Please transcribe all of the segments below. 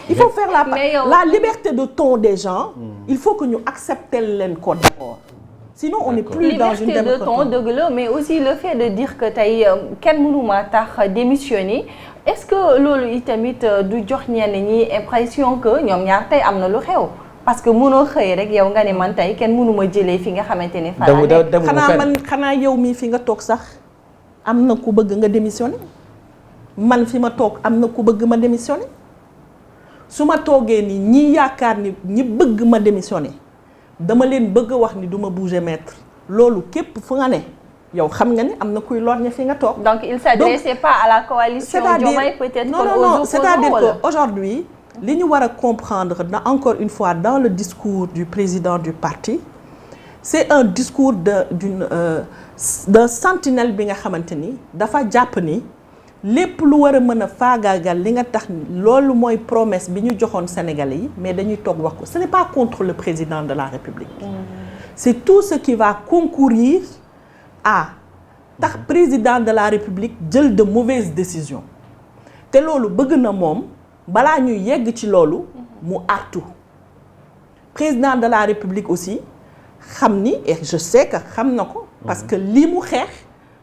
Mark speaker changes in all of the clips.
Speaker 1: il faut faire la liberté de ton des gens. Il faut que ñu accepter leen ko d'abord. Sinon on n'est plus dans une
Speaker 2: liberté de ton dëgg la mais aussi le fait de dire que tey kenn mënuma tax démissionner est-ce que loolu itamit du jox ñenn ñi impression que ñoom ñaar tey am na lu xew. parce que mënoo xëy rek yow nga ne man tey kenn mënuma jëlee fi nga xamante ne.
Speaker 1: xanaa yow mii fi nga toog sax am na ku bëgg nga démissionner man fi ma toog am na ku bëgg ma démissionner su ma toogee ni ñi yaakaar ni ñi bëgg ma démissionner dama leen bëgg a wax ni du ma bouger maître loolu képp fu nga ne yow xam nga ni am na kuy lor ña fi nga toog.
Speaker 2: donc il s'adressait pas à la coalition Diomaye peut-être.
Speaker 1: non c'est-à-dire que aujourd'hui li ñu war a comprendre encore une fois dans le discours du président du parti c'est un discours d'un sentinelle bi nga xamante ni dafa jàpp ni lépp lu war a mën a faagaagal li nga tax loolu mooy promesse bi ñu joxoon Sénégalais yi mais dañuy toog wax ko ce n'est pas contre le président de la République. C'est tout ce qui va concourir à tax président de la République jël de mauvaises décisions te loolu bëgg na moom. balaa ñuy yegg ci loolu mu artu président de la République aussi xam ni et je sais que xam na ko parce que lii mu xeex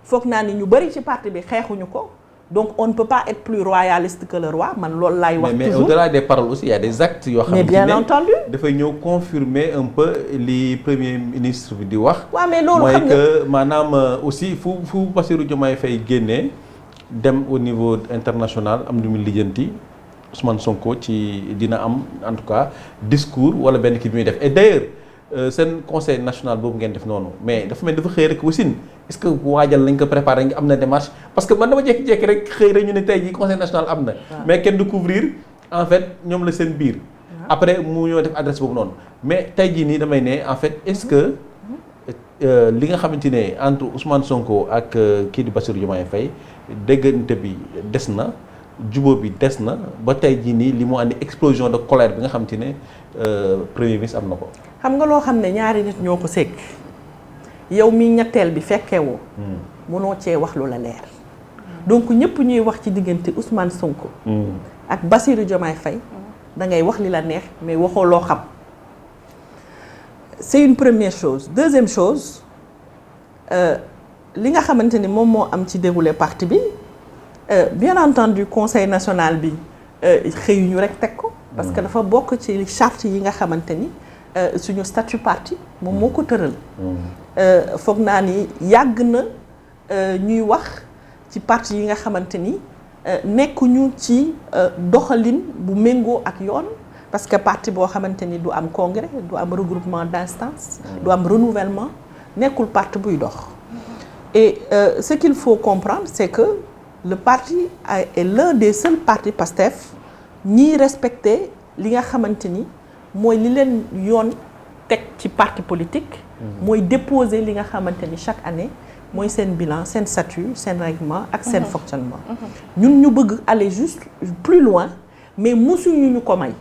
Speaker 1: foog naa ni ñu bari ci parti bi xeexuñu ko donc on ne peut pas être plus royaliste que le roi man loolu laay wax toujours
Speaker 3: mais au-delà des paroles aussi il y a des actes yoo xam ne
Speaker 1: bien entendu
Speaker 3: dafay ñëw confirmer un peu li premier ministre bi di wax
Speaker 1: waaw mais loolu xam nga
Speaker 3: mooy que maanaam aussi fu Bassirou Diomaye Faye génnee dem au niveau international am lu mu lijjanti Ousmane Sonko ci dina am en tout cas discours wala benn kii bi muy def et d'ailleurs seen conseil national boobu ngeen def noonu mais dafa mel dafa xëy rek wasin est-ce que waajal nañ ko préparer nga am na démarche parce que man dama jékki-jékki rek xëy rek ñu ne tey jii conseil national am na mais kenn du couvrir en fait ñoom la seen biir après mu ñoo def adresse boobu noonu mais tey jii nii damay ne en fait est-ce que li nga xamante ne entre Ousmane Sonko ak kii di Bassirou Diomaye Faye déggante bi des na jubóo bi des na ba tey jii nii li mu andi explosion de colère bi nga xamante ne premier ministre am na ko.
Speaker 1: xam nga loo xam ne ñaari nit ñoo ko sekk yow mi ñetteel bi fekkee woo. mënoo cee wax lu la leer. donc ñëpp ñuy wax ci diggante Ousmane Sonko. ak Bassirou Diomaye Faye da ngay wax li la neex mais waxoo loo xam. c'est une première chose deuxième chose li nga xamante ni moom moo am ci déroulé parti bi. bien entendu conseil national bi xëyuñu rek teg ko parce que dafa bokk ci charte yi nga xamante ni suñu statut parti moom moo ko tëral foog naa ni yàgg na ñuy wax ci parti yi nga xamante ni nekkuñu ci doxalin bu méngoo ak yoon parce que parti boo xamante ni du am congrès du am regroupement d'instances du am renouvellement nekkul parti buy dox et ce qu'il faut comprendre c'est que le parti est l'un des seuls partis Pastef ñiy respecter li nga xamante ni mooy li leen yoon teg ci parti politique mooy déposer li nga xamante ni chaque année mooy seen bilan seen statut seen règlement ak seen fonctionnement ñun ñu bëgg aller juste plus loin mais musuñu ñu ko may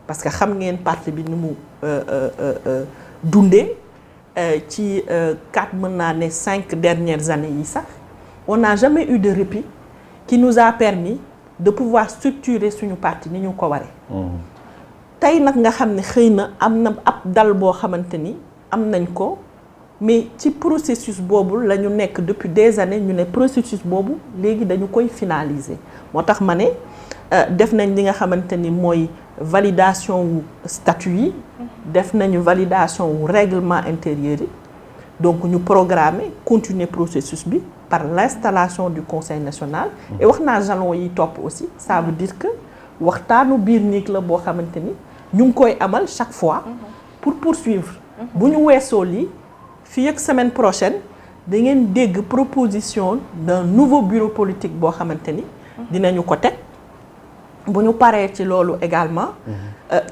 Speaker 1: parce que xam ngeen parti bi ni mu dundee ci 4 mën naa ne 5 dernières années yi sax on n'a jamais eu de répit qui nous a permis de pouvoir structurer suñu parti ni ñu ko waree. tey nag nga xam ne xëy na am na ab dal boo xamante ni am nañ ko mais ci processus boobu la ñu nekk depuis des années ñu ne processus boobu léegi dañu koy finaliser moo tax ma ne def nañ li nga xamante ni mooy validation wu statut yi def nañu validation wu règlement intérieur yi donc ñu programmer continuer processus bi par l'installation du conseil national et wax naa jalon yi topp aussi ça veut dire que waxtaanu biir néeg la boo xamante ni ñu ngi koy amal chaque fois pour poursuivre bu ñu weesoo lii fii ak semaine prochaine da ngeen dégg proposition d'un nouveau bureau politique boo xamante ni dinañu ko teg bu ñu paree ci loolu également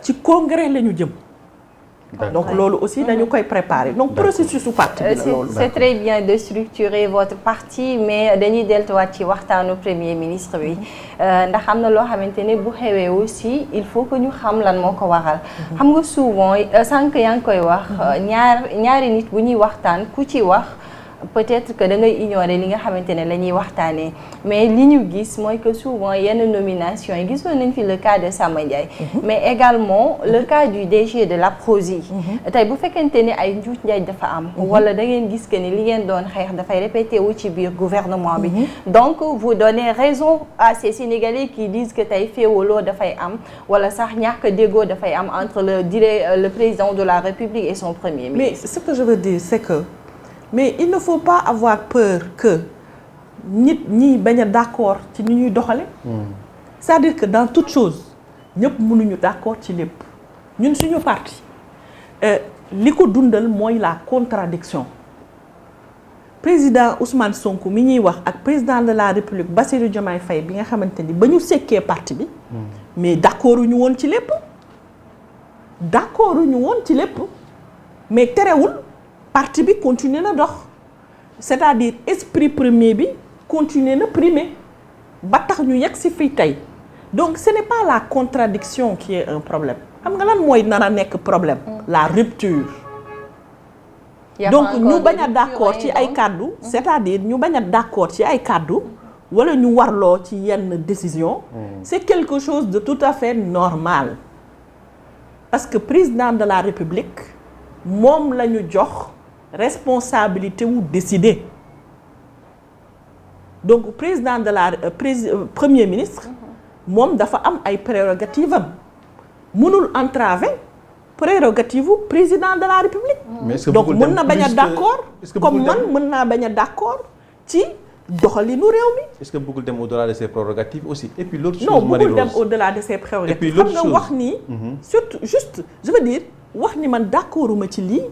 Speaker 1: ci congrès la ñu jëm donc loolu aussi dañu koy préparer donc processus su parti bi la loolu.
Speaker 2: c'est très bien de structurer votre parti mais dañuy delluwaat ci waxtaanu premier ministre bi ndax am na loo xamante ne bu xewee aussi il faut que ñu xam lan moo ko waral. xam nga souvent sànq yaa ngi koy wax ñaari nit bu ñuy waxtaan ku ci wax peut-être que da ngay ignorer li nga xamante ne la ñuy waxtaanee mais li ñu gis mooy que souvent yenn nomination yi gisoon nañ fi le cas de Samba Ndiaye mais également le cas du DG de l'APROSI tey bu fekkente ni ay njuuj njaaj dafa am wala da ngeen gis que ni li ngeen doon xeex dafay répété wu ci biir gouvernement bi donc vous donnez raison à ces Sénégalais qui disent que tey féewaloo dafay am wala sax ñàkk déggoo dafay am entre le président de la République et son premier ministre.
Speaker 1: Mais ce que je veux dire c'est que mais il ne faut pas avoir peur que nit ñi bañ a d'accord ci ni ñuy doxale c'est-à-dire que dans toute chose ñëpp mënuñu d'accord ci lépp ñun suñu parti li ko dundal mooy la contradiction président Ousmane Sonko mi ñuy wax ak président de la République Bassirou Diomaye Faye bi nga xamante ni ba ñu sekkee parti bi mais d'accorduñu woon ci lépp d'accorduñu woon ci lépp mais terewul parti bi continuer na dox c'est-à-dire esprit premier bi continuer na primer ba tax ñu yegg si fii tey donc ce n'est pas la contradiction qui est un problème xam nga lan mooy nar a nekk problème la rupture donc ñu bañ a d'accord ci ay kàddu c'est-à-dire ñu bañ a d'accord ci ay kàddu wala ñu warloo ci yenn décision c'est quelque chose de tout à fait normal parce que président de la République moom la ñu jox responsabilité wu décider donc président de la premier ministre moom dafa am ay prérogatives am mënul entraver prérogative u président de la République donc mën na bañ a d'accord comme man mën naa bañ a d'accord ci doxalinu réew mi.
Speaker 3: est-ce que bëggul dem au-delà de ses prérogatives aussi et puis l'autre chose
Speaker 1: non bëggul dem au-delà de ses prérogatives xam nga wax ni surtout juste je veux dire wax ni man d'accorduma ci lii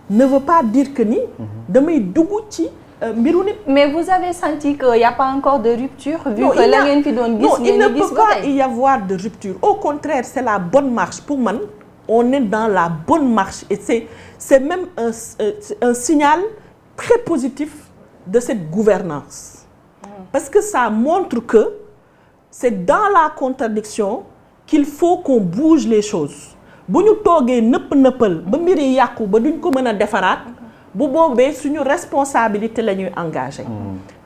Speaker 1: ne veut pas dire que ni damay dugg ci mbiru nit.
Speaker 2: mais vous avez senti que y a pas encore de rupture vu que la ngeen fi doon gis
Speaker 1: non il ne peut pas y avoir de rupture au contraire c'est la bonne marche pour man on est dans la bonne marche et c'est même un signal très positif de cette gouvernance parce que ça montre que c'est dans la contradiction qu'il faut qu'on bouge les choses bu ñu toogee nëpp-nëppal ba mbir yi yàqu ba duñ ko mën a defaraat bu boobee suñu responsabilité la ñuy engagé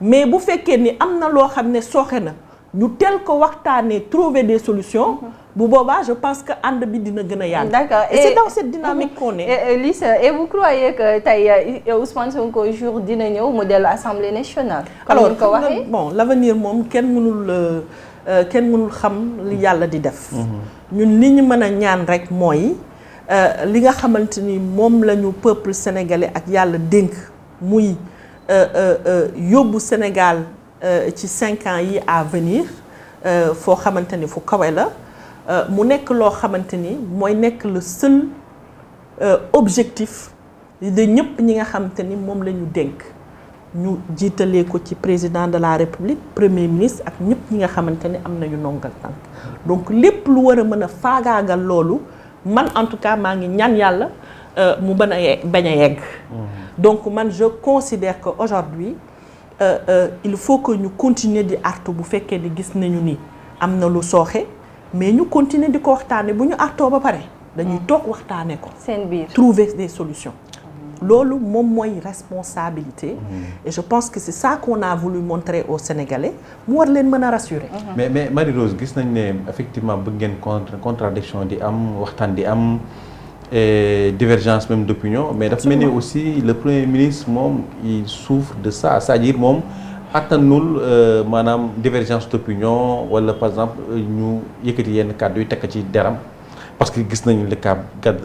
Speaker 1: mais bu fekkee ni am na loo xam ne sooxe na ñu teel ko waxtaanee trouver des solutions bu boobaa je pense que ànd bi dina gën a yàgg.
Speaker 2: D'accord
Speaker 1: et c'est dans cette dynamique qu'on est.
Speaker 2: Lisa, et vous croyez que tey Ousmane Sonko jour dina ñëw mu dellu Assemblée nationale.
Speaker 1: alors ko waxee bon l'avenir moom kenn mënul xam li yàlla di def. ñun li ñu mën a ñaan rek mooy li nga xamante ni moom la ñu peuple sénégalais ak yàlla dénk muy yóbbu Sénégal ci 5 ans yi à venir foo xamante ni fu kawe la. mu nekk loo xamante ni mooy nekk le seul objectif de ñëpp ñi nga xamante ni moom la ñu dénk ñu jiitalee ko ci président de la République premier ministre ak ñëpp ñi nga xamante ni am nañu nongal tànk donc lépp lu war a mën a faagaagal loolu man en tout cas maa ngi ñaan yàlla mu bañ a yegg donc man je considère que aujourd'hui il faut que ñu continuer di artu bu fekkee ni gis nañu ni am na lu sooxe mais ñu continuer di ko waxtaane bu ñu artoo ba pare dañuy toog waxtaane ko
Speaker 2: seen biir
Speaker 1: trouver des solutions loolu moom mooy responsabilité et je pense que c'est ça qu'on a voulu montrer aux Sénégalais mu war leen mën a rassurer
Speaker 3: mais Marie-Rose gis nañ ne effectivement bëgg ngeen contradiction di am waxtaan di am divergence même d'opinion mais dafa mel ni aussi le premier ministre moom il souffre de ça c'est-à-dire moom attanul maanaam divergence d'opinion wala par exemple ñu yëkkati yenn kàddu yu tekk ci deram parce que gis nañu le cas